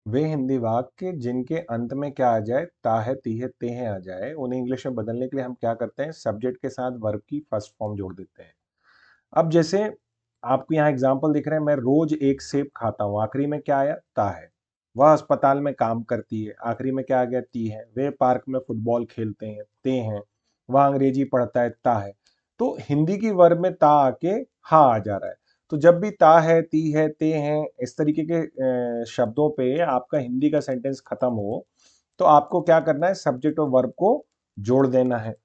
वे हिंदी वाक्य जिनके अंत में क्या आ जाए, ता है, ती है, ते हैं आ जाए, उन्हें इंग्लिश में बदलने के लिए हम क्या करते हैं, सब्जेक्ट के साथ वर्ब की फर्स्ट फॉर्म जोड़ देते हैं। अब जैसे आपको यहाँ एग्जाम्पल दिख रहे हैं, मैं रोज एक सेब खाता हूँ, आखिरी में क्या आया, ता है। वह अस्पताल में काम करती है, आखिरी में क्या आ गया, ती है। वे पार्क में फुटबॉल खेलते हैं, ते हैं। वह अंग्रेजी पढ़ता है, ता है। तो हिंदी की वर्ब में ता आके हा आ जा रहा है। तो जब भी ता है, ती है, ते हैं, इस तरीके के शब्दों पे आपका हिंदी का सेंटेंस खत्म हो, तो आपको क्या करना है, सब्जेक्ट और वर्ब को जोड़ देना है।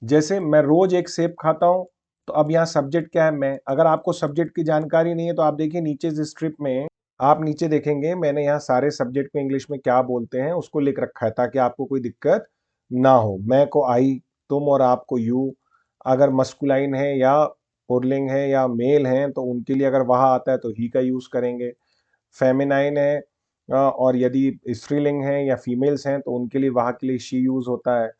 जैसे मैं रोज एक सेब खाता हूं, तो अब यहाँ सब्जेक्ट क्या है, मैं। अगर आपको सब्जेक्ट की जानकारी नहीं है तो आप देखिए नीचे इस स्ट्रिप में, आप नीचे देखेंगे मैंने यहाँ सारे सब्जेक्ट को इंग्लिश में क्या बोलते हैं उसको लिख रखा है, ताकि आपको कोई दिक्कत ना हो। मैं को आई, तुम और आपको यू। अगर मस्कुलाइन है या पुल्लिंग है या मेल है तो उनके लिए अगर वह आता है तो ही का यूज करेंगे। फेमिनाइन है और यदि स्त्रीलिंग है या फीमेल्स हैं तो उनके लिए वह के लिए शी यूज होता है।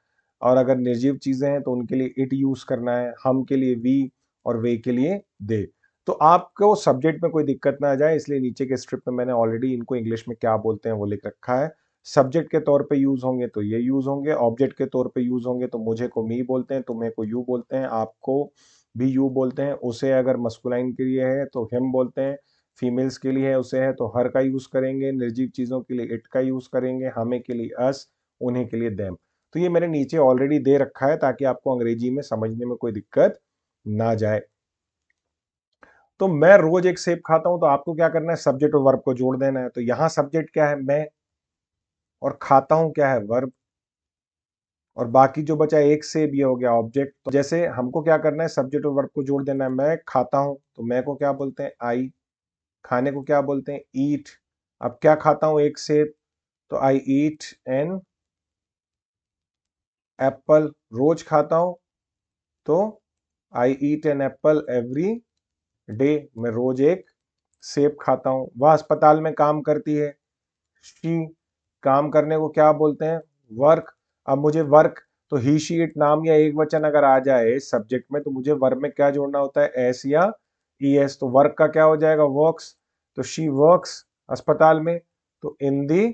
और अगर निर्जीव चीजें हैं तो उनके लिए इट यूज करना है, हम के लिए वी और वे के लिए दे। तो आपको सब्जेक्ट में कोई दिक्कत ना आ जाए, इसलिए नीचे के स्ट्रिप में मैंने ऑलरेडी इनको इंग्लिश में क्या बोलते हैं वो लिख रखा है। सब्जेक्ट के तौर पे यूज होंगे तो ये यूज होंगे, ऑब्जेक्ट के तौर पे यूज होंगे तो मुझे को मी बोलते हैं, तुम्हें को यू बोलते हैं, आपको भी यू बोलते हैं। उसे अगर मस्कुलाइन के लिए है तो हिम बोलते हैं, फीमेल्स के लिए है उसे है तो हर का यूज करेंगे, निर्जीव चीजों के लिए इट का यूज करेंगे, हमें के लिए अस, उन्हें के लिए देम। तो ये मैंने नीचे ऑलरेडी दे रखा है ताकि आपको अंग्रेजी में समझने में कोई दिक्कत ना जाए। तो मैं रोज एक सेब खाता हूं, तो आपको क्या करना है, सब्जेक्ट और वर्ब को जोड़ देना है। तो यहां सब्जेक्ट क्या है, मैं, और खाता हूं क्या है, वर्ब, और बाकी जो बचा एक सेब ये हो गया ऑब्जेक्ट। तो जैसे हमको क्या करना है, सब्जेक्ट और वर्ब को जोड़ देना है। मैं खाता हूं तो मैं को क्या बोलते हैं, आई। खाने को क्या बोलते हैं, ईट। अब क्या खाता हूं, एक सेब, तो आई ईट एन एप्पल। रोज खाता हूं तो I eat an apple every day. मैं रोज एक सेब खाता हूं। वह अस्पताल में काम करती है, शी। काम करने को क्या बोलते हैं, वर्क। अब मुझे वर्क, तो ही शी इट नाम या एक वचन अगर आ जाए सब्जेक्ट में तो मुझे वर्ब में क्या जोड़ना होता है, एस या ई एस। तो वर्क का क्या हो जाएगा, वर्क्स। तो शी वर्क्स अस्पताल में, तो in the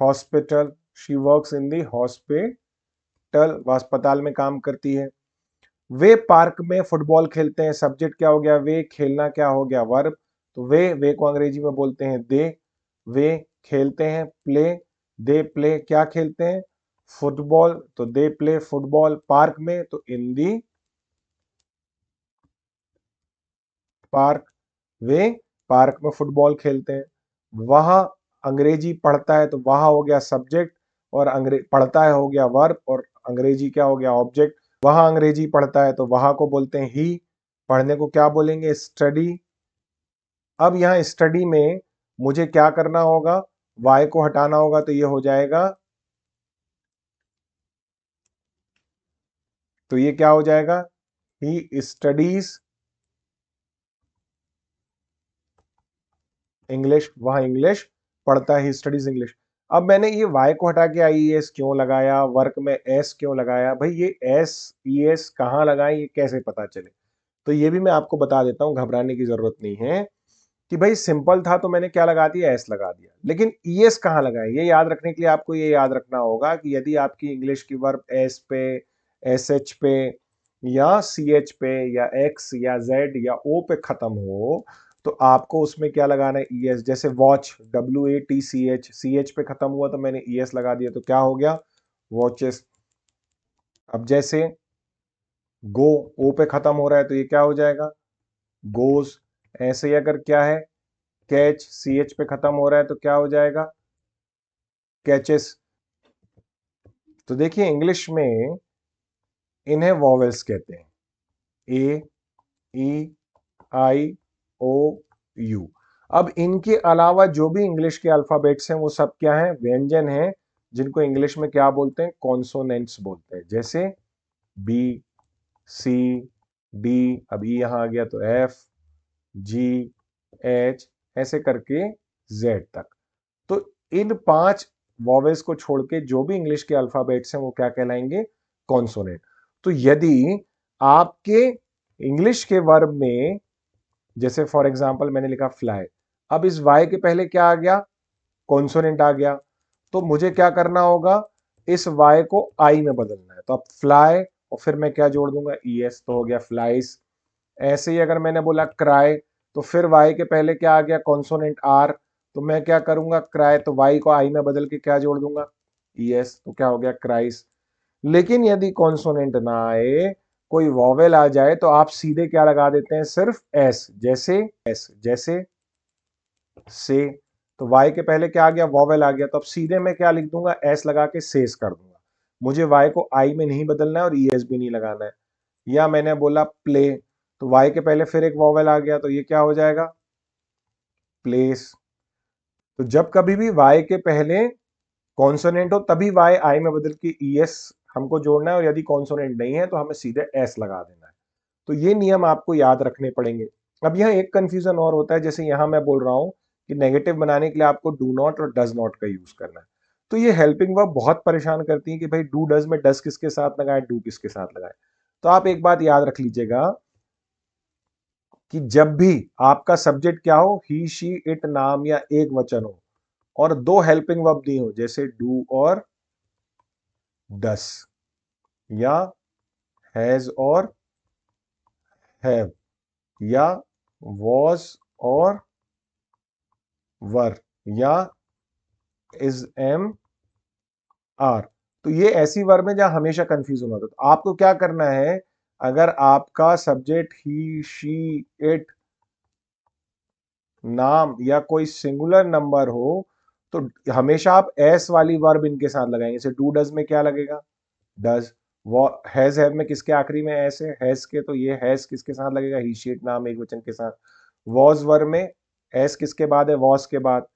hospital. She works in the hospital, वह अस्पताल में काम करती है। वे पार्क में फुटबॉल खेलते हैं, सब्जेक्ट क्या हो गया, वे। खेलना क्या हो गया, वर्ब। तो वे को अंग्रेजी में बोलते हैं दे। वे खेलते हैं, प्ले। दे प्ले, क्या खेलते हैं, फुटबॉल। तो दे प्ले फुटबॉल पार्क में, तो in the park. Way park में फुटबॉल खेलते हैं। वह अंग्रेजी पढ़ता है, तो वह हो गया सब्जेक्ट, और पढ़ता है हो गया वर्ब, और अंग्रेजी क्या हो गया, ऑब्जेक्ट। वह अंग्रेजी पढ़ता है तो वह को बोलते हैं ही। पढ़ने को क्या बोलेंगे, स्टडी। अब यहाँ स्टडी में मुझे क्या करना होगा, वाई को हटाना होगा, तो ये हो जाएगा, तो ये क्या हो जाएगा, ही स्टडीज इंग्लिश। वह इंग्लिश पढ़ता है, ही स्टडीज इंग्लिश। अब मैंने ये वाई को हटा के आई एस क्यों लगाया, वर्क में एस क्यों लगाया, भाई ये एस ई एस कहाँ लगाए, ये कैसे पता चले। तो ये भी मैं आपको बता देता हूँ, घबराने की जरूरत नहीं है। कि भाई सिंपल था तो मैंने क्या लगा दिया, एस लगा दिया, लेकिन ईएस कहाँ लगाए, ये याद रखने के लिए आपको ये याद रखना होगा कि यदि आपकी इंग्लिश की वर्ब एस पे, एस एच पे, या सी एच पे, या एक्स या जेड या ओ पे खत्म हो, तो आपको उसमें क्या लगाना है, ईएस। जैसे watch, W A T C H पे खत्म हुआ तो मैंने ईएस लगा दिया, तो क्या हो गया, वॉचेस। अब जैसे गो, ओ पे खत्म हो रहा है तो ये क्या हो जाएगा, गोज। ऐसे ही अगर क्या है, कैच, सी एच पे खत्म हो रहा है तो क्या हो जाएगा, कैचेस। तो देखिए इंग्लिश में इन्हें वॉवेल्स कहते हैं, ए, ई, आई, ओ, यू। अब इनके अलावा जो भी इंग्लिश के अल्फाबेट्स हैं वो सब क्या है, व्यंजन हैं, जिनको इंग्लिश में क्या बोलते हैं, कॉन्सोनेंट्स बोलते हैं। जैसे बी, सी, डी, अब ई यहां आ गया तो एफ, जी, एच, ऐसे करके जेड तक। तो इन 5 वॉवेल्स को छोड़ के जो भी इंग्लिश के अल्फाबेट्स हैं वो क्या कहलाएंगे, कॉन्सोनेंट। तो यदि आपके इंग्लिश के वर्ब में, जैसे फॉर एग्जांपल मैंने लिखा फ्लाई, अब इस y के पहले क्या आ गया, कॉन्सोनेंट आ गया, तो मुझे क्या करना होगा, इस y को I में बदलना है। तो अब फ्लाई और फिर मैं क्या जोड़ दूंगा, es, तो हो गया फ्लाइज। ऐसे ही अगर मैंने बोला क्राई, तो फिर y के पहले क्या आ गया, कॉन्सोनेंट r, तो मैं क्या करूंगा, क्राई, तो y को I में बदल के क्या जोड़ दूंगा, es, तो क्या हो गया, क्राइस। लेकिन यदि कॉन्सोनेंट ना आए, कोई वॉवेल आ जाए, तो आप सीधे क्या लगा देते हैं, सिर्फ s, जैसे से। तो y के पहले क्या आ गया, वॉवेल आ गया, तो अब सीधे मैं क्या लिख दूंगा, s लगा के सेस कर दूंगा। मुझे y को I में नहीं बदलना है और es भी नहीं लगाना है। या मैंने बोला प्ले, तो y के पहले फिर एक वॉवेल आ गया, तो ये क्या हो जाएगा, प्लेस। तो जब कभी भी y के पहले कॉन्सोनेंट हो तभी y I में बदल के es हमको जोड़ना है, और यदि कॉन्सोनेंट नहीं है तो हमें सीधे s लगा देना है। तो ये नियम आपको याद रखने पड़ेंगे। अब यहाँ एक कंफ्यूजन और होता है, जैसे यहाँ मैं बोल रहा हूं कि नेगेटिव बनाने के लिए आपको डू नॉट और डज नॉट का यूज करना है। तो ये हेल्पिंग वर्ब बहुत परेशान करती है कि भाई डू डज में डज किसके साथ लगाए, डू किसके साथ लगाए। तो आप एक बात याद रख लीजिएगा कि जब भी आपका सब्जेक्ट क्या हो, ही शी इट नाम या एक वचन हो, और दो हेल्पिंग वर्ब दी हो, जैसे डू और डस, या हैज और हैव, या वॉज और वर, या इज एम आर, तो ये ऐसी वर्ब है जहां हमेशा कंफ्यूजन होता है। तो आपको क्या करना है, अगर आपका सब्जेक्ट ही शी इट नाम या कोई सिंगुलर नंबर हो, तो हमेशा आप एस वाली वर्ब इनके साथ लगाएंगे। जैसे डू डज में क्या लगेगा, डज। वो हैज हैव में किसके आखिरी में एस है, हैज के, तो ये हैज किसके साथ लगेगा, ही शी इट नाम एक वचन के साथ। वॉज वर्ब में एस किसके बाद है, वॉज के बाद,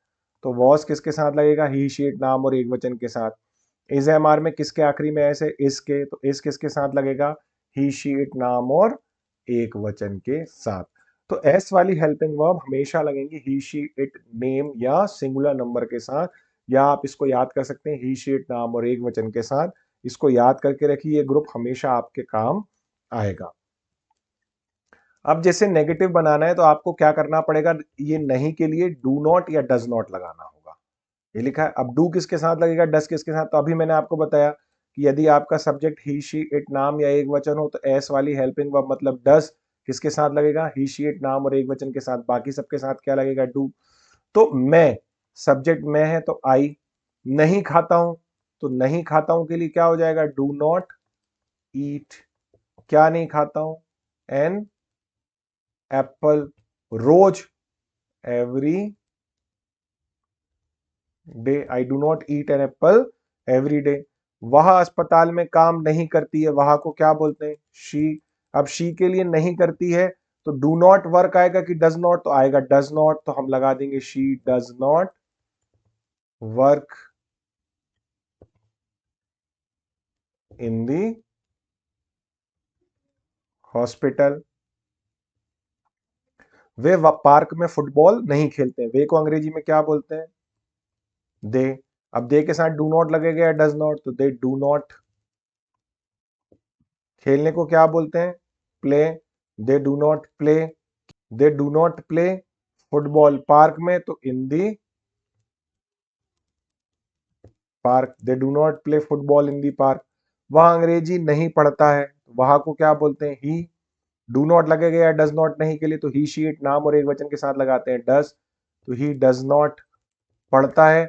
तो वॉज किसके साथ लगेगा, ही शी इट नाम और एक वचन के साथ। इज एम आर में किसके आखिरी में ऐसे, इस के, तो इस किसके साथ लगेगा, ही शी इट नाम और एक वचन के साथ। तो एस वाली हेल्पिंग वर्ब हमेशा लगेंगी ही शी इट नेम या सिंगुलर नंबर के साथ, या आप इसको याद कर सकते हैं ही शी इट नाम और एक वचन के साथ। इसको याद करके रखिए, ये ग्रुप हमेशा आपके काम आएगा। अब जैसे नेगेटिव बनाना है तो आपको क्या करना पड़ेगा, ये नहीं के लिए डू नॉट या डज नॉट लगाना होगा। ये लिखा है, अब डू किसके साथ लगेगा, डस किसके साथ, तो अभी मैंने आपको बताया कि यदि आपका सब्जेक्ट ही शी इट नाम या एक वचन हो, तो एस वाली हेल्पिंग वर्ब मतलब डस किसके साथ लगेगा, ही शी इट नाम और एक वचन के साथ। बाकी सबके साथ क्या लगेगा, डू। तो मैं, सब्जेक्ट मैं है तो आई, नहीं खाता हूं, तो नहीं खाता हूं के लिए क्या हो जाएगा, डू नॉट ईट, क्या नहीं खाता हूं, एन एप्पल, रोज, every day, I do not eat an apple every day. वह अस्पताल में काम नहीं करती है, वह को क्या बोलते हैं, शी। अब शी के लिए नहीं करती है तो डू नॉट वर्क आएगा कि डज नॉट, तो आएगा डज नॉट, तो हम लगा देंगे she does not work in the hospital. Way park में फुटबॉल नहीं खेलते हैं, वे को अंग्रेजी में क्या बोलते हैं, दे। अब दे के साथ डू नॉट लगेगा या डज नॉट, तो दे डू नॉट। खेलने को क्या बोलते हैं, play, they do not play, they do not play football park में, तो in the park, they do not play football in the park. वह अंग्रेजी नहीं पढ़ता है, वहां को क्या बोलते हैं, ही। डू नॉट लगेगा या डज नॉट नहीं के लिए, तो ही शी इट नाम और एक वचन के साथ लगाते हैं डज, तो ही डज नॉट पढ़ता है,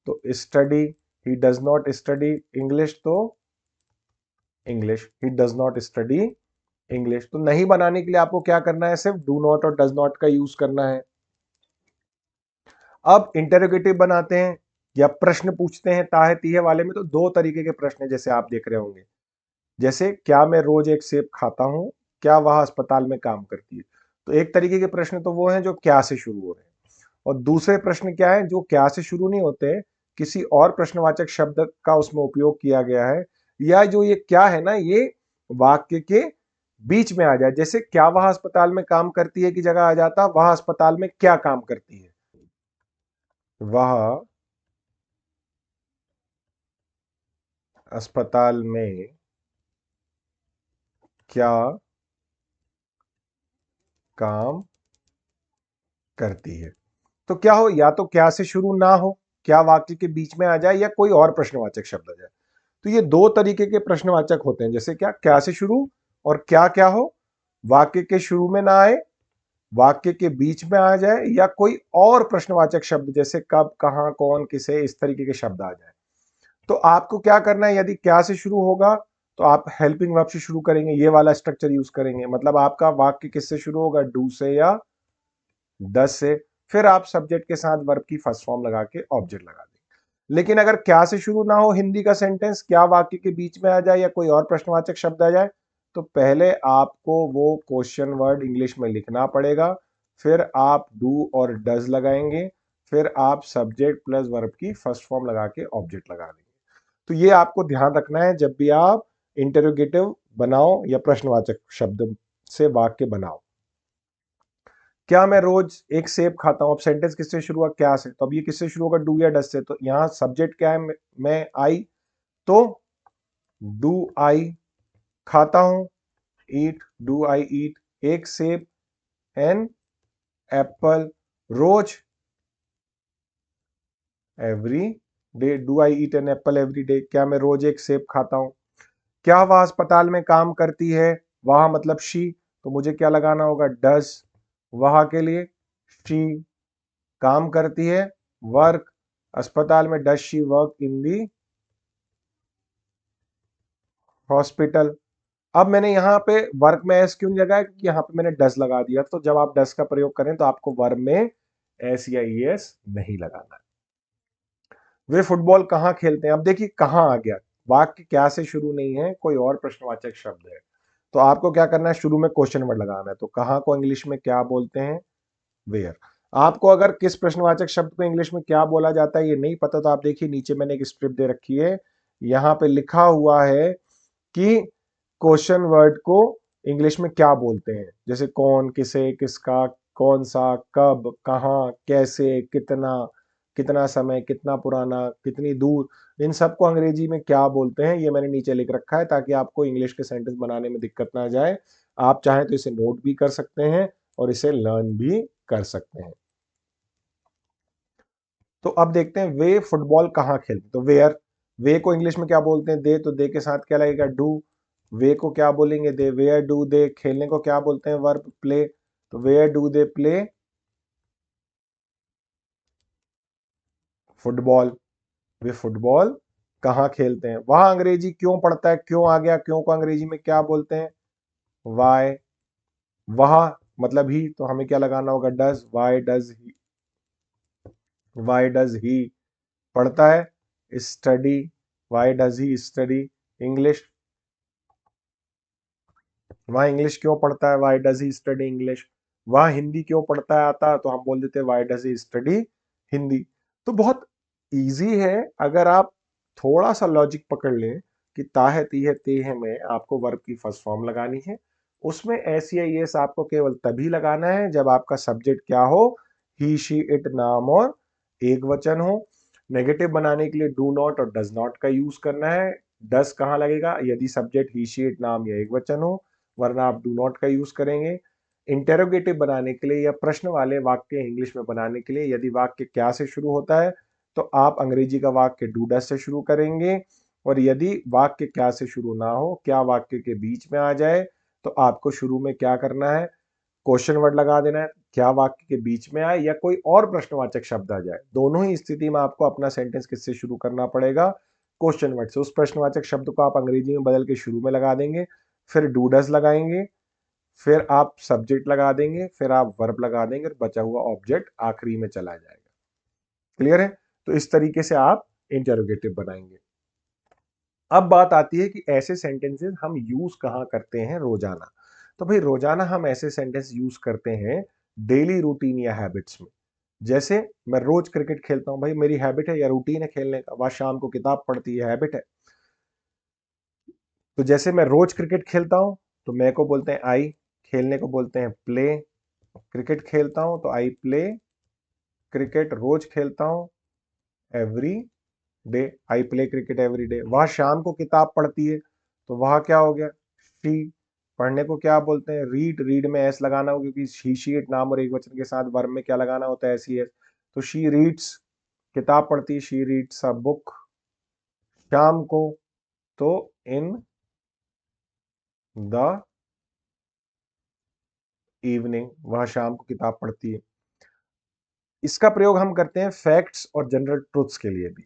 तो study, he does not study English, तो English, he does not study English. तो नहीं बनाने के लिए आपको क्या करना है, सिर्फ डू नॉट और डज नॉट का यूज करना है। अब इंटेरोगेटिव बनाते हैं या प्रश्न पूछते हैं ताहे तीहे वाले में, तो दो तरीके के प्रश्न हैं, जैसे आप देख रहे होंगे। जैसे क्या मैं रोज एक सेब खाता हूं, क्या वह अस्पताल में काम करती है। तो एक तरीके के प्रश्न तो वो हैं जो क्या से शुरू हो रहे हैं, और दूसरे प्रश्न क्या है, जो क्या से शुरू नहीं होते, किसी और प्रश्नवाचक शब्द का उसमें उपयोग किया गया है, या जो ये क्या है ना, ये वाक्य के बीच में आ जाए। जैसे क्या वह अस्पताल में काम करती है की जगह आ जाता वह अस्पताल में क्या काम करती है, वह अस्पताल में क्या काम करती है। तो क्या हो, या तो क्या से शुरू ना हो, क्या वाक्य के बीच में आ जाए, या कोई और प्रश्नवाचक शब्द आ जाए। तो ये दो तरीके के प्रश्नवाचक होते हैं, जैसे क्या से शुरू, और क्या हो, वाक्य के शुरू में ना आए, वाक्य के बीच में आ जाए, या कोई और प्रश्नवाचक शब्द जैसे कब, कहां, कौन, किसे, इस तरीके के शब्द आ जाए। तो आपको क्या करना है, यदि क्या से शुरू होगा तो आप हेल्पिंग वर्ब से शुरू करेंगे, ये वाला स्ट्रक्चर यूज करेंगे। मतलब आपका वाक्य किससे शुरू होगा, डू से या डस से। फिर आप सब्जेक्ट के साथ वर्ब की फर्स्ट फॉर्म लगा के ऑब्जेक्ट लगा देंगे। लेकिन अगर क्या से शुरू ना हो हिंदी का सेंटेंस, क्या वाक्य के बीच में आ जाए या कोई और प्रश्नवाचक शब्द आ जाए, तो पहले आपको वो क्वेश्चन वर्ड इंग्लिश में लिखना पड़ेगा, फिर आप डू और डज लगाएंगे, फिर आप सब्जेक्ट प्लस वर्ब की फर्स्ट फॉर्म लगा के ऑब्जेक्ट लगा देंगे। तो ये आपको ध्यान रखना है जब भी आप इंटरोगेटिव बनाओ या प्रश्नवाचक शब्द से वाक्य बनाओ। क्या मैं रोज एक सेब खाता हूं, अब सेंटेंस किससे शुरू हुआ, क्या से, तो अब ये किससे शुरू होगा, डू या डस से। तो यहां सब्जेक्ट क्या है, मैं आई, तो डू आई खाता हूं, ईट, डू आई ईट एक सेब, एन एप्पल रोज, every day, do I eat an apple every day, क्या मैं रोज एक सेब खाता हूं। क्या वह अस्पताल में काम करती है, वह मतलब शी, तो मुझे क्या लगाना होगा, डस, वह के लिए शी काम करती है, वर्क, अस्पताल में, does she work in the hospital. अब मैंने यहाँ पे वर्क में एस क्यों नहीं लगाया, क्योंकि यहाँ पे मैंने डस लगा दिया। तो जब आप डस का प्रयोग करें तो आपको वर्ब में एस या ई एस नहीं लगाना है। वे फुटबॉल कहाँ खेलते हैं, अब देखिए कहाँ आ गया, वाक्य क्या से शुरू नहीं है, कोई और प्रश्नवाचक शब्द है। तो आपको क्या करना है, शुरू में क्वेश्चन वर्ड लगाना है। तो कहाँ को इंग्लिश में क्या बोलते हैं, वेयर। आपको अगर किस प्रश्नवाचक शब्द को इंग्लिश में क्या बोला जाता है ये नहीं पता, तो आप देखिए नीचे मैंने एक स्क्रिप्ट दे रखी है, यहाँ पे लिखा हुआ है कि क्वेश्चन वर्ड को इंग्लिश में क्या बोलते हैं, जैसे कौन, किसे, किसका, कौन सा, कब, कहाँ, कैसे, कितना, कितना समय, कितना पुराना, कितनी दूर, इन सबको अंग्रेजी में क्या बोलते हैं ये मैंने नीचे लिख रखा है, ताकि आपको इंग्लिश के सेंटेंस बनाने में दिक्कत ना जाए। आप चाहें तो इसे नोट भी कर सकते हैं और इसे लर्न भी कर सकते हैं। तो अब देखते हैं वे फुटबॉल कहाँ खेलते, तो वेयर, वे को इंग्लिश में क्या बोलते हैं, दे, तो दे के साथ क्या लगेगा, डू, वे को क्या बोलेंगे, दे, वेयर डू दे, खेलने को क्या बोलते हैं, वर्ब प्ले, तो where do they play football, वे फुटबॉल कहाँ खेलते हैं। वहां अंग्रेजी क्यों पढ़ता है, क्यों आ गया, क्यों को अंग्रेजी में क्या बोलते हैं, वाई, वहां मतलब ही, तो हमें क्या लगाना होगा, डज, वाई डज ही पढ़ता है, study, why does he study English, वह इंग्लिश क्यों पढ़ता है, why does he study English. वह हिंदी क्यों पढ़ता है आता, तो हम बोल देते हैं why does he study Hindi. तो बहुत इजी है, अगर आप थोड़ा सा लॉजिक पकड़ लें कि ता है, ती है, ते है में आपको वर्ब की फर्स्ट फॉर्म लगानी है, उसमें एस या एस आपको केवल तभी लगाना है जब आपका सब्जेक्ट क्या हो, ही, शी, इट, नाम और एक वचन हो। नेगेटिव बनाने के लिए डू नॉट और डज नॉट का यूज करना है। डज कहाँ लगेगा, यदि सब्जेक्ट ही, शी, इट, नाम या एक वचन हो, वरना आप डू नॉट का यूज करेंगे। इंटेरोगेटिव बनाने के लिए या प्रश्न वाले वाक्य इंग्लिश में बनाने के लिए यदि वाक्य क्या से शुरू होता है तो आप अंग्रेजी का वाक्य डू डस से शुरू करेंगे, और यदि वाक्य क्या से शुरू ना हो, क्या वाक्य के बीच में आ जाए, तो आपको शुरू में क्या करना है, क्वेश्चन वर्ड लगा देना है, क्या वाक्य के बीच में आए या कोई और प्रश्नवाचक शब्द आ जाए। दोनों ही स्थिति में आपको अपना सेंटेंस किससे शुरू करना पड़ेगा, क्वेश्चन वर्ड से। उस प्रश्नवाचक शब्द को आप अंग्रेजी में बदल के शुरू में लगा देंगे, फिर डू डज लगाएंगे, फिर आप सब्जेक्ट लगा देंगे, फिर आप वर्ब लगा देंगे और बचा हुआ ऑब्जेक्ट आखिरी में चला जाएगा। क्लियर है, तो इस तरीके से आप इंटरोगेटिव बनाएंगे। अब बात आती है कि ऐसे सेंटेंसेस हम यूज कहां करते हैं रोजाना। तो भाई रोजाना हम ऐसे सेंटेंस यूज करते हैं डेली रूटीन या हैबिट्स में। जैसे मैं रोज क्रिकेट खेलता हूं, भाई मेरी हैबिट है या रूटीन है खेलने का, वह शाम को किताब पढ़ती है, हैबिट है। तो जैसे मैं रोज क्रिकेट खेलता हूं तो मैं को बोलते हैं आई, खेलने को बोलते हैं प्ले, क्रिकेट खेलता हूं तो आई प्ले क्रिकेट, रोज खेलता हूं every day, I play cricket every day. वह शाम को किताब पढ़ती है तो वह क्या हो गया, शी, पढ़ने को क्या बोलते हैं, रीड, रीड में एस लगाना होगा क्योंकि शी, शी, इट, नाम और एक वचन के साथ वर्ब में क्या लगाना होता है, एस ई एस। तो शी रीड्स किताब पढ़ती है, शी रीड्स अ बुक। शाम को तो इन द इवनिंग, वह शाम को किताब पढ़ती है। इसका प्रयोग हम करते हैं फैक्ट्स और जनरल ट्रुथ्स के लिए भी।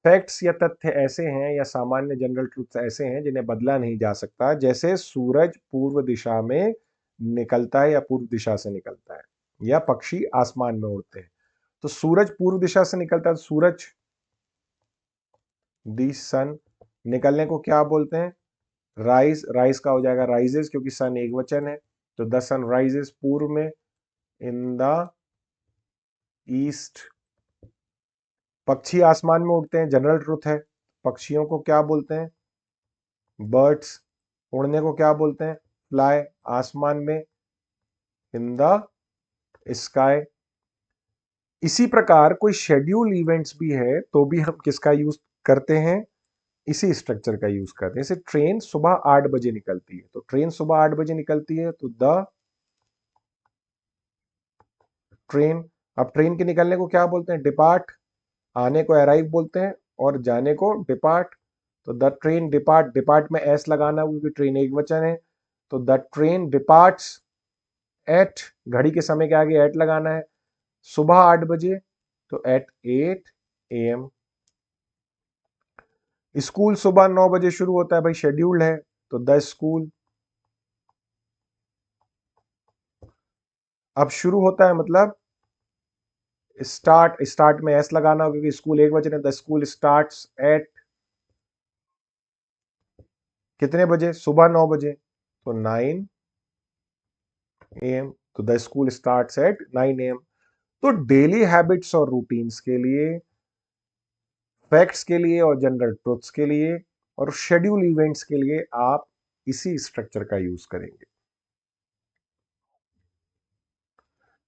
फैक्ट्स या तथ्य ऐसे हैं या सामान्य जनरल ट्रुथ्स ऐसे हैं जिन्हें बदला नहीं जा सकता, जैसे सूरज पूर्व दिशा में निकलता है या पूर्व दिशा से निकलता है, या पक्षी आसमान में उड़ते हैं। तो सूरज पूर्व दिशा से निकलता है, सूरज दी सन, निकलने को क्या बोलते हैं? राइज, राइज का हो जाएगा राइजेस, क्योंकि सन एक वचन है, तो द सन राइजेस पूर्व में, इन द ईस्ट। पक्षी आसमान में उड़ते हैं, जनरल ट्रुथ है, पक्षियों को क्या बोलते हैं? बर्ड्स। उड़ने को क्या बोलते हैं? फ्लाई, आसमान में, इन द स्काई। इसी प्रकार कोई शेड्यूल इवेंट्स भी है तो भी हम किसका यूज करते हैं? इसी स्ट्रक्चर का यूज करते हैं। जैसे ट्रेन सुबह 8 बजे निकलती है, तो ट्रेन सुबह 8 बजे निकलती है, तो द ट्रेन। अब ट्रेन के निकलने को क्या बोलते हैं? डिपार्ट। आने को अराइव बोलते हैं और जाने को डिपार्ट। तो द ट्रेन डिपार्ट, डिपार्ट में एस लगाना क्योंकि ट्रेन एक वचन है, तो द ट्रेन डिपार्ट्स एट, घड़ी के समय के आगे एट लगाना है, सुबह 8 बजे, तो एट 8 AM। स्कूल सुबह 9 बजे शुरू होता है, भाई शेड्यूल्ड है, तो द स्कूल। अब शुरू होता है मतलब स्टार्ट, स्टार्ट में एस लगाना हो क्योंकि स्कूल एक वचन है, द स्कूल स्टार्ट्स एट कितने बजे? सुबह 9 बजे, तो 9 AM, तो the school starts at 9 AM। तो डेली हैबिट्स और रूटीन्स के लिए, फैक्ट्स के लिए और जनरल ट्रुथ्स के लिए और शेड्यूल इवेंट्स के लिए आप इसी स्ट्रक्चर का यूज करेंगे।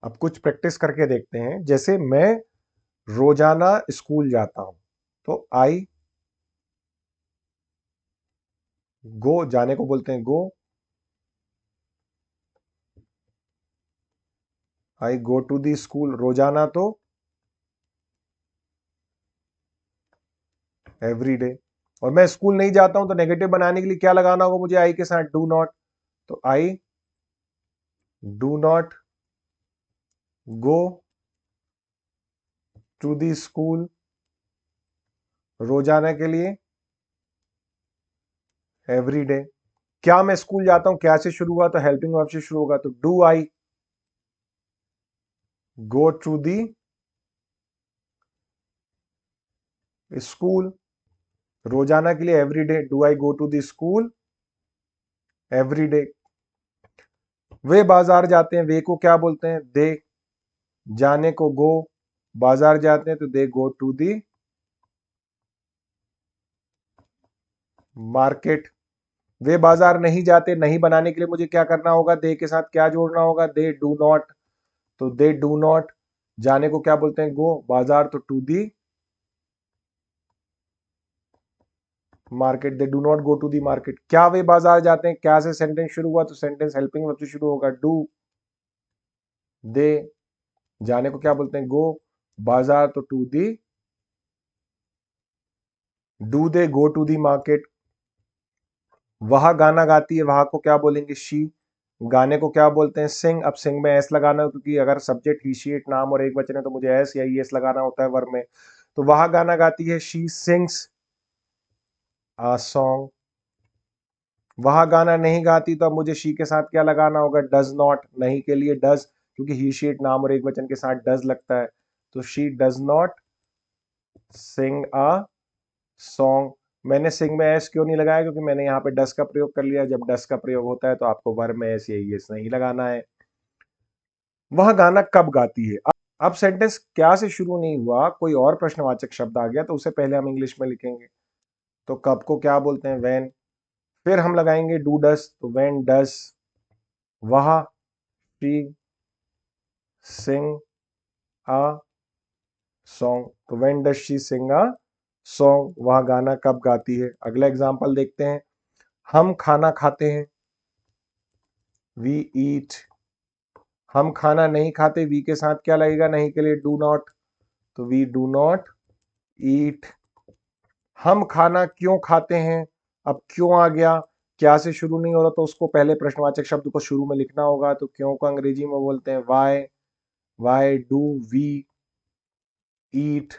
अब कुछ प्रैक्टिस करके देखते हैं। जैसे मैं रोजाना स्कूल जाता हूं, तो आई गो, जाने को बोलते हैं गो, आई गो टू दी स्कूल। रोजाना तो एवरी डे। और मैं स्कूल नहीं जाता हूं तो नेगेटिव बनाने के लिए क्या लगाना होगा मुझे आई के साथ? Do not. तो I do not go to the school. रोजाना के लिए एवरी डे। क्या मैं स्कूल जाता हूं, क्या से शुरू हुआ? तो हेल्पिंग वर्ब से शुरू होगा, तो do I go to the school. रोजाना के लिए every day, do I go to the school every day. वे बाजार जाते हैं, वे को क्या बोलते हैं? दे। जाने को गो, बाजार जाते हैं तो दे गो टू दी मार्केट। वे बाजार नहीं जाते, नहीं बनाने के लिए मुझे क्या करना होगा? दे के साथ क्या जोड़ना होगा? दे डू नॉट। तो दे डू नॉट, जाने को क्या बोलते हैं? गो, बाजार तो to the market, they do not go to the market. क्या वे बाजार जाते हैं? क्या से सेंटेंस शुरू हुआ, तो सेंटेंस हेल्पिंग वर्ब से शुरू होगा, डू। दे, जाने को क्या बोलते हैं? गो, बाजार तो to the, do they go to the market. वह गाना गाती है, वह को क्या बोलेंगे? शी। गाने को क्या बोलते हैं? सिंग। अब सिंग में एस लगाना है क्योंकि अगर सब्जेक्ट ही शी इट नाम और एक वचन है तो मुझे एस या एस लगाना होता है वर्ब में। तो वह गाना गाती है, शी सिंग्स अ सॉन्ग। वह गाना नहीं गाती तो अब मुझे शी के साथ क्या लगाना होगा? Does not. नहीं के लिए डज, क्योंकि ही शी इट नाम और एक वचन के साथ डज लगता है, तो she does not sing a song. मैंने सिंग में एस क्यों नहीं लगाया? क्योंकि मैंने यहाँ पे डस का प्रयोग कर लिया। जब डस का प्रयोग होता है तो आपको वर्ब में एस या एस नहीं लगाना है। वह गाना कब गाती है? अब सेंटेंस क्या से शुरू नहीं हुआ, कोई और प्रश्नवाचक शब्द आ गया तो उसे पहले हम इंग्लिश में लिखेंगे। तो कब को क्या बोलते हैं? व्हेन। फिर हम लगाएंगे डू डस, तो व्हेन डस वह शी सिंग अ सॉन्ग। तो when does she Singh a song, वह गाना कब गाती है। अगला एग्जांपल देखते हैं। हम खाना खाते हैं, वी ईट। हम खाना नहीं खाते, वी के साथ क्या लगेगा? नहीं के लिए डू नॉट। तो वी डू नॉट ईट। हम खाना क्यों खाते हैं, अब क्यों आ गया, क्या से शुरू नहीं हो रहा तो उसको पहले प्रश्नवाचक शब्द को शुरू में लिखना होगा, तो क्यों को अंग्रेजी में बोलते हैं why. Why do we eat,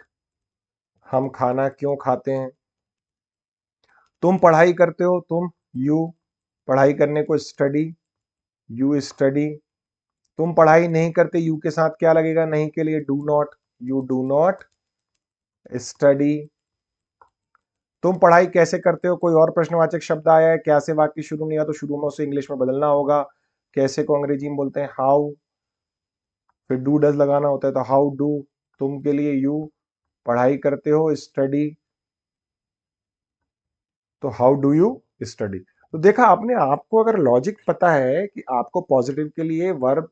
हम खाना क्यों खाते हैं। तुम पढ़ाई करते हो, तुम यू, पढ़ाई करने को स्टडी, यू स्टडी। तुम पढ़ाई नहीं करते, यू के साथ क्या लगेगा, नहीं के लिए do not, you do not study. तुम पढ़ाई कैसे करते हो, कोई और प्रश्नवाचक शब्द आया है, क्या से वाक्य शुरू नहीं हुआ तो शुरू में उसे इंग्लिश में बदलना होगा। कैसे को अंग्रेजी में बोलते हैं हाउ, फिर डू डज लगाना होता है तो हाउ डू। तुम के लिए यू, पढ़ाई करते हो स्टडी, तो हाउ डू यू स्टडी। तो देखा आपने, आपको अगर लॉजिक पता है कि आपको पॉजिटिव के लिए वर्ब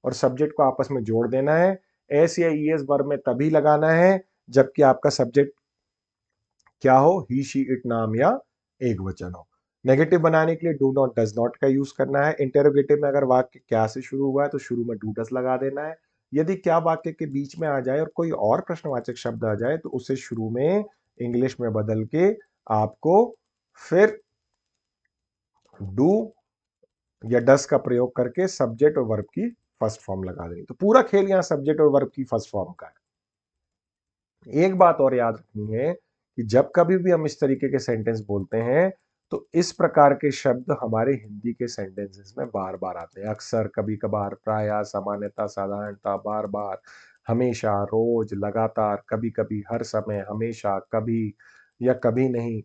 और सब्जेक्ट को आपस में जोड़ देना है, एस या ईएस वर्ब में तभी लगाना है जबकि आपका सब्जेक्ट क्या हो, ही शी इट नाम या एक वचन हो। नेगेटिव बनाने के लिए डू नॉट डज नॉट का यूज करना है। इंटेरोगेटिव में अगर वाक्य क्या से शुरू हुआ है तो शुरू में डू डज लगा देना है। यदि क्या वाक्य के बीच में आ जाए और कोई और प्रश्नवाचक शब्द आ जाए तो उसे शुरू में इंग्लिश में बदल के आपको फिर डू या डस का प्रयोग करके सब्जेक्ट और वर्ब की फर्स्ट फॉर्म लगा देनी। तो पूरा खेल यहां सब्जेक्ट और वर्ब की फर्स्ट फॉर्म का है। एक बात और याद रखनी है कि जब कभी भी हम इस तरीके के सेंटेंस बोलते हैं तो इस प्रकार के शब्द हमारे हिंदी के सेंटेंसेस में बार बार आते हैं। अक्सर, कभी कभार, प्रायः, सामान्यता, साधारणता, बार बार, हमेशा, रोज, लगातार, कभी कभी, हर समय, हमेशा, कभी या कभी नहीं,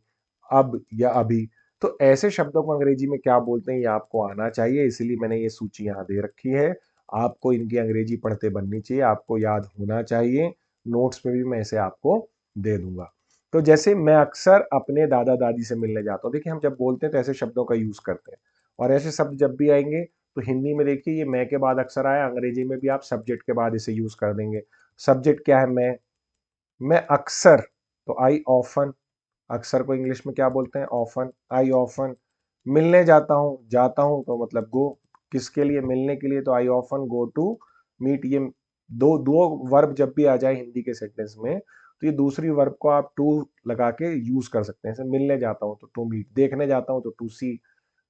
अब या अभी। तो ऐसे शब्दों को अंग्रेजी में क्या बोलते हैं ये आपको आना चाहिए, इसीलिए मैंने ये सूची यहां दे रखी है। आपको इनकी अंग्रेजी पढ़ते बननी चाहिए, आपको याद होना चाहिए। नोट्स में भी मैं इसे आपको दे दूंगा। तो जैसे मैं अक्सर अपने दादा दादी से मिलने जाता हूँ, देखिए हम जब बोलते हैं तो ऐसे शब्दों का यूज करते हैं, और ऐसे शब्द जब भी आएंगे तो हिंदी में देखिए ये मैं के बाद अक्सर आया, अंग्रेजी में भी आप सब्जेक्ट के बाद इसे यूज कर देंगे। सब्जेक्ट क्या है, मैं अक्सर, तो आई ऑफन, अक्सर को इंग्लिश में क्या बोलते हैं ऑफन, आई ऑफन। मिलने जाता हूं तो मतलब गो, किसके लिए, मिलने के लिए, तो I often go to meet. ये दो दो वर्ब जब भी आ जाए हिंदी के सेंटेंस में तो ये दूसरी वर्ब को आप टू लगा के यूज कर सकते हैं। जैसे मिलने जाता हूं तो टू मीट, देखने जाता हूं तो टू सी,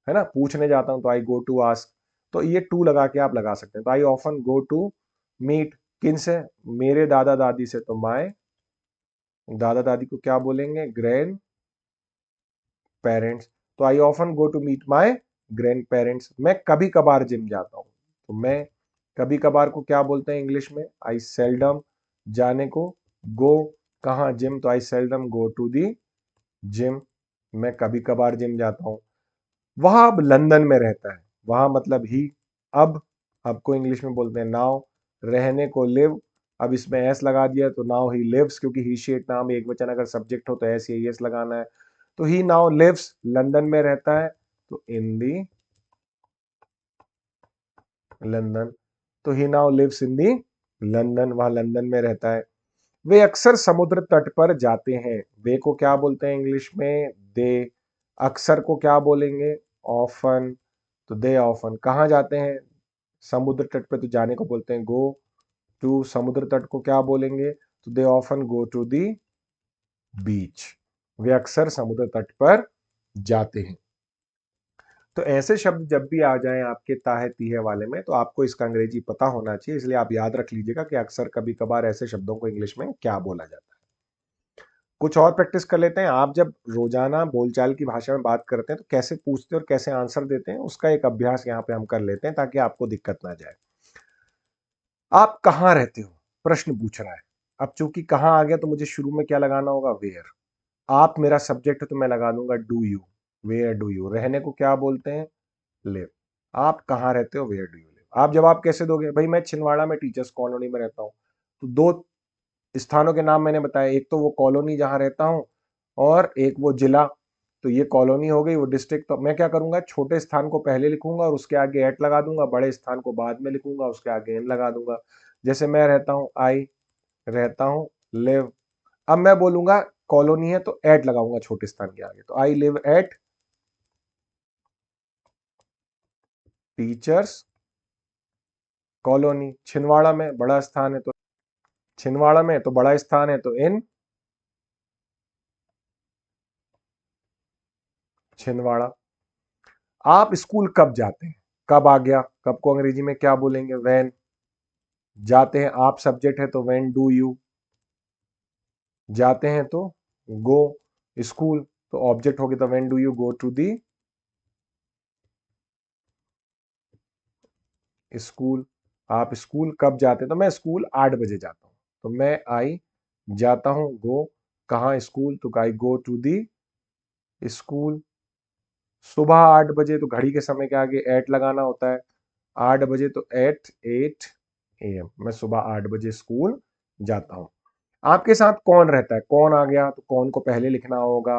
है ना, पूछने जाता हूं तो आई गो टू आस्क, तो ये टू लगा के आप लगा सकते हैं। तो I often go to meet, किन से, मेरे दादा दादी से, तो माय, दादा दादी को क्या बोलेंगे, ग्रैंड पेरेंट्स, तो I often go to meet my grandparents. मैं कभी कभार जिम जाता हूं, तो मैं कभी कभार को क्या बोलते हैं इंग्लिश में, आई सेल्डम। जाने को गो, कहाँ, जिम, तो I seldom go to the gym, मैं कभी कभार जिम जाता हूं। वह अब लंदन में रहता है, वहां मतलब ही, अब को इंग्लिश में बोलते हैं नाउ। रहने को लिव, अब इसमें एस लगा दिया तो नाउ ही लिव्स, क्योंकि ही शी इट नाम एक वचन अगर सब्जेक्ट हो तो एस या एस लगाना है। तो ही नाउ लिव्स, लंदन में रहता है, तो इन दी लंदन, तो he now lives in the London, वह लंदन में रहता है। वे अक्सर समुद्र तट पर जाते हैं, वे को क्या बोलते हैं इंग्लिश में, दे। अक्सर को क्या बोलेंगे, ऑफन, तो दे ऑफन। कहाँ जाते हैं, समुद्र तट पे, तो जाने को बोलते हैं गो टू। समुद्र तट को क्या बोलेंगे, तो दे ऑफन गो टू दी बीच, वे अक्सर समुद्र तट पर जाते हैं। तो ऐसे शब्द जब भी आ जाएं आपके ताहे तीहे वाले में तो आपको इसका अंग्रेजी पता होना चाहिए, इसलिए आप याद रख लीजिएगा कि अक्सर, कभी कभार ऐसे शब्दों को इंग्लिश में क्या बोला जाता है। कुछ और प्रैक्टिस कर लेते हैं। आप जब रोजाना बोलचाल की भाषा में बात करते हैं तो कैसे पूछते हैं और कैसे आंसर देते हैं, उसका एक अभ्यास यहाँ पे हम कर लेते हैं ताकि आपको दिक्कत ना जाए। आप कहाँ रहते हो, प्रश्न पूछ रहा है। अब चूंकि कहाँ आ गया तो मुझे शुरू में क्या लगाना होगा, वेयर। आप मेरा सब्जेक्ट है तो मैं लगा दूंगा do you, where do you. रहने को क्या बोलते हैं, लिव। आप कहाँ रहते हो, वेयर डू यू लिव। आप जवाब कैसे दोगे, भाई मैं छिंदवाड़ा में टीचर्स कॉलोनी में रहता हूँ, तो दो स्थानों के नाम मैंने बताया, एक तो वो कॉलोनी जहां रहता हूं और एक वो जिला। तो ये कॉलोनी हो गई, वो डिस्ट्रिक्ट। तो मैं क्या करूंगा, छोटे स्थान को पहले लिखूंगा और उसके आगे एट लगा दूंगा, बड़े स्थान को बाद में लिखूंगा, उसके आगे एन लगा दूंगा। जैसे मैं रहता हूं, आई रहता हूं, लिव। अब मैं बोलूंगा कॉलोनी है तो एट लगाऊंगा छोटे स्थान के आगे, तो I live at teachers colony. Chhindwara में बड़ा स्थान है तो छिंदवाड़ा में तो बड़ा स्थान है, तो इन छिंदवाड़ा। आप स्कूल कब जाते हैं? कब आ गया, कब को अंग्रेजी में क्या बोलेंगे? व्हेन। जाते हैं, आप सब्जेक्ट है तो व्हेन डू यू। जाते हैं तो गो। स्कूल तो ऑब्जेक्ट हो गया, तो when do you go to the school. आप स्कूल कब जाते हैं? तो मैं स्कूल 8 बजे जाता हूं, तो मैं आई जाता हूं, गो कहाँ? स्कूल, तो आई गो टू दी स्कूल। सुबह 8 बजे तो घड़ी के समय के आगे एट लगाना होता है, 8 बजे तो एट 8 AM, मैं सुबह 8 बजे स्कूल जाता हूं। आपके साथ कौन रहता है? कौन आ गया, तो कौन को पहले लिखना होगा,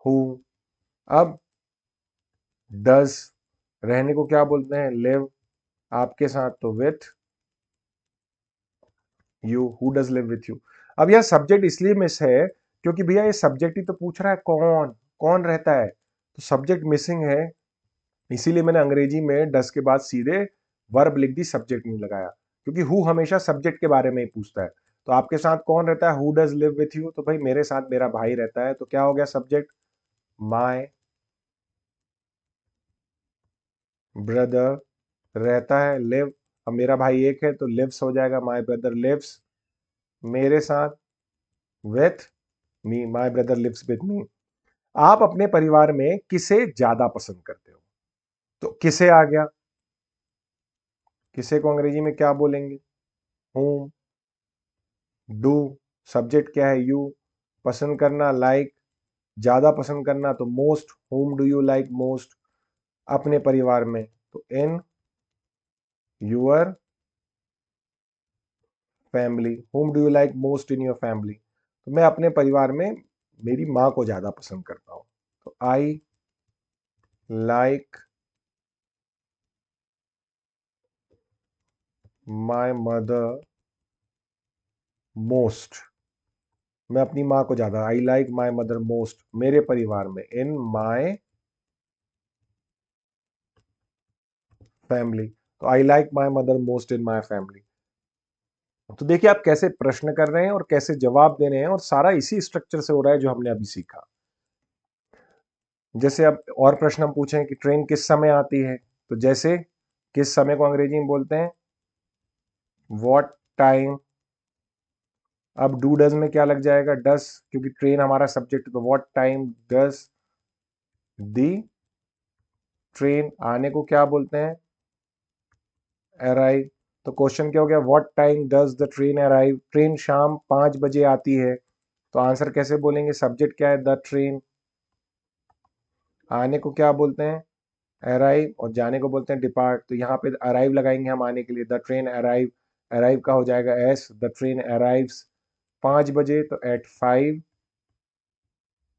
हु। अब डज रहने को क्या बोलते हैं? लिव। आपके साथ तो with you, who does live with you. अब यह सब्जेक्ट इसलिए मिस है क्योंकि भैया ये सब्जेक्ट ही तो पूछ रहा है, कौन कौन रहता है, तो सब्जेक्ट मिसिंग है। इसीलिए मैंने अंग्रेजी में डस के बाद सीधे वर्ब लिख दी, सब्जेक्ट नहीं लगाया, क्योंकि हु हमेशा सब्जेक्ट के बारे में ही पूछता है। तो आपके साथ कौन रहता है? Who does live with you, तो भाई मेरे साथ मेरा भाई रहता है, तो क्या हो गया सब्जेक्ट? माय ब्रदर रहता है, लिव। अब मेरा भाई एक है तो लिव्स हो जाएगा, माय ब्रदर लिव्स मेरे साथ, with me, my brother lives with me. आप अपने परिवार में किसे ज्यादा पसंद करते हो? तो किसे आ गया, किसे को अंग्रेजी में क्या बोलेंगे? whom। डू सब्जेक्ट क्या है? यू। पसंद करना लाइक, ज्यादा पसंद करना तो most, whom do you like most अपने परिवार में, तो in your family. whom do you like most in your family, तो मैं अपने परिवार में मेरी माँ को ज्यादा पसंद करता हूं, तो I like my mother most. मैं अपनी माँ को ज्यादा, I like my mother most मेरे परिवार में, इन माई फैमिली, तो I like my mother most in my family. तो देखिए आप कैसे प्रश्न कर रहे हैं और कैसे जवाब दे रहे हैं, और सारा इसी स्ट्रक्चर से हो रहा है जो हमने अभी सीखा। जैसे अब और प्रश्न हम पूछें कि ट्रेन किस समय आती है, तो जैसे किस समय को अंग्रेजी में बोलते हैं? What time. अब डू डज में क्या लग जाएगा? डस, क्योंकि ट्रेन हमारा सब्जेक्ट, तो what time does the train, आने को क्या बोलते हैं? अराइव। तो क्वेश्चन क्या हो गया? What time does the train arrive, train शाम 5 बजे आती है, तो आंसर कैसे बोलेंगे? सब्जेक्ट क्या है? The train. आने को क्या बोलते हैं? अराइव, और जाने को बोलते हैं डिपार्ट, तो यहाँ पे अराइव लगाएंगे हम आने के लिए, द ट्रेन अराइव। अराइव का हो जाएगा एस, द ट्रेन अराइव्स 5 बजे, तो एट 5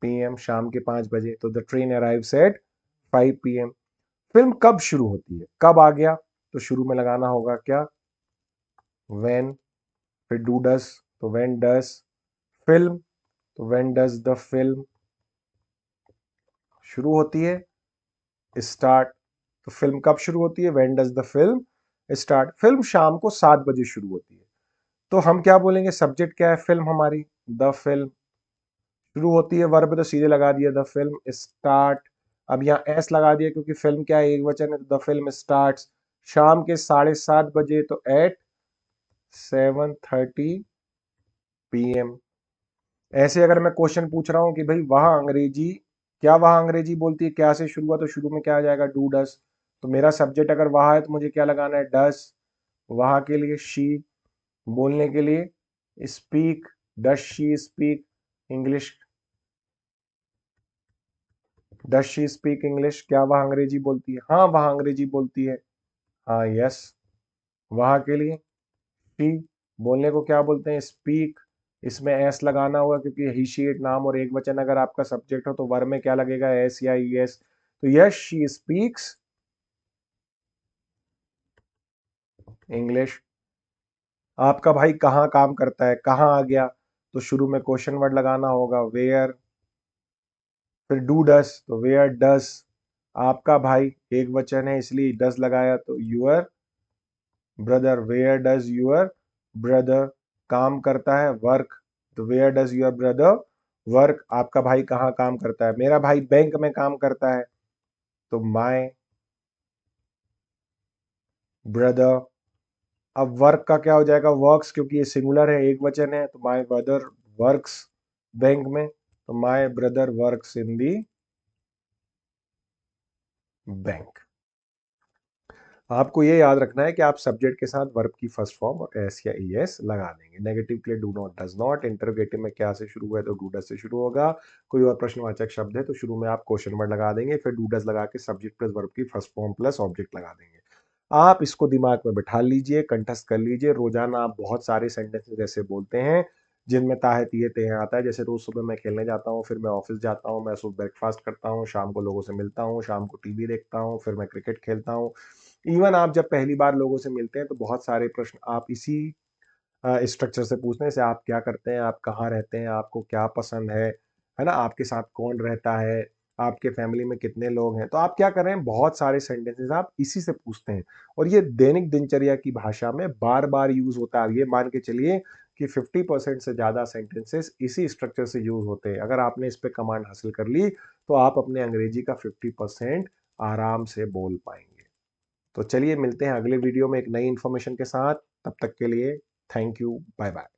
PM, शाम के 5 बजे, तो the train arrives eight 5 PM। Film कब शुरू होती है? कब आ गया, तो शुरू में लगाना होगा क्या? व्हेन। फिर डू डस, तो व्हेन डस फिल्म, तो व्हेन डज द फिल्म शुरू होती है? स्टार्ट। तो फिल्म कब शुरू होती है? When does the film start. Film शाम को 7 बजे शुरू होती है, तो हम क्या बोलेंगे? सब्जेक्ट क्या है? फिल्म हमारी, द फिल्म। शुरू होती है, वर्ब तो सीधे लगा दिया, द फिल्म स्टार्ट। अब यहाँ एस लगा दिया क्योंकि फिल्म क्या है? एक वचन है, तो द फिल्म स्टार्ट शाम के 7:30 बजे, तो एट 7:30 PM। ऐसे अगर मैं क्वेश्चन पूछ रहा हूं कि भाई वहां अंग्रेजी, क्या वहां अंग्रेजी बोलती है, क्या से शुरू हुआ, तो शुरू में क्या आ जाएगा? Do does. तो मेरा सब्जेक्ट अगर वहां है तो मुझे क्या लगाना है? डस। वहां के लिए शी, बोलने के लिए speak, does she speak English, does she speak English, क्या वह अंग्रेजी बोलती है? हाँ वह अंग्रेजी बोलती है, हाँ यस। वहां के लिए शी, बोलने को क्या बोलते हैं? स्पीक। इसमें एस लगाना होगा क्योंकि ही शी इट नाम और एक वचन अगर आपका सब्जेक्ट हो तो वर्ब में क्या लगेगा? एस या ई एस, तो यस शी स्पीक्स इंग्लिश। आपका भाई कहाँ काम करता है? कहाँ आ गया, तो शुरू में क्वेश्चन वर्ड लगाना होगा, वेयर। फिर डू डस, तो वेयर डस आपका भाई, एक वचन है इसलिए डस लगाया, तो your brother, where does your brother काम करता है, वर्क, तो where does your brother work, आपका भाई कहाँ काम करता है, मेरा भाई बैंक में काम करता है, तो माय ब्रदर। अब वर्क का क्या हो जाएगा, वर्क्स, क्योंकि ये सिंगुलर है, एक वचन है, तो माय ब्रदर वर्क्स बैंक में, तो my brother works in the bank. आपको ये याद रखना है कि आप सब्जेक्ट के साथ वर्ब की फर्स्ट फॉर्म और एस या ई एस लगा देंगे। नेगेटिव के लिए do not, does not. Interrogative में क्या से शुरू हुआ है तो डू डज से शुरू होगा। कोई और प्रश्नवाचक शब्द है तो शुरू में आप क्वेश्चन वर्ड लगा देंगे, फिर डू डज लगा के सब्जेक्ट प्लस वर्ब की फर्स्ट फॉर्म प्लस ऑब्जेक्ट लगा देंगे। आप इसको दिमाग में बिठा लीजिए, कंठस्थ कर लीजिए। रोजाना आप बहुत सारे सेंटेंसेस ऐसे बोलते हैं जिनमें ताहे तिये तेहे आता है। जैसे रोज सुबह मैं खेलने जाता हूँ, फिर मैं ऑफिस जाता हूँ, मैं सुबह ब्रेकफास्ट करता हूँ, शाम को लोगों से मिलता हूँ, शाम को टीवी देखता हूँ, फिर मैं क्रिकेट खेलता हूँ। इवन आप जब पहली बार लोगों से मिलते हैं तो बहुत सारे प्रश्न आप इसी स्ट्रक्चर से पूछते हैं। जैसे आप क्या करते हैं, आप कहाँ रहते हैं, आपको क्या पसंद है ना, आपके साथ कौन रहता है, आपके फैमिली में कितने लोग हैं। तो आप क्या कर रहे हैं, बहुत सारे सेंटेंसेस आप इसी से पूछते हैं, और ये दैनिक दिनचर्या की भाषा में बार बार यूज होता है। ये मान के चलिए कि 50% से ज्यादा सेंटेंसेस इसी स्ट्रक्चर से यूज होते हैं। अगर आपने इस पे कमांड हासिल कर ली तो आप अपने अंग्रेजी का 50% आराम से बोल पाएंगे। तो चलिए मिलते हैं अगले वीडियो में एक नई इंफॉर्मेशन के साथ। तब तक के लिए थैंक यू, बाय बाय।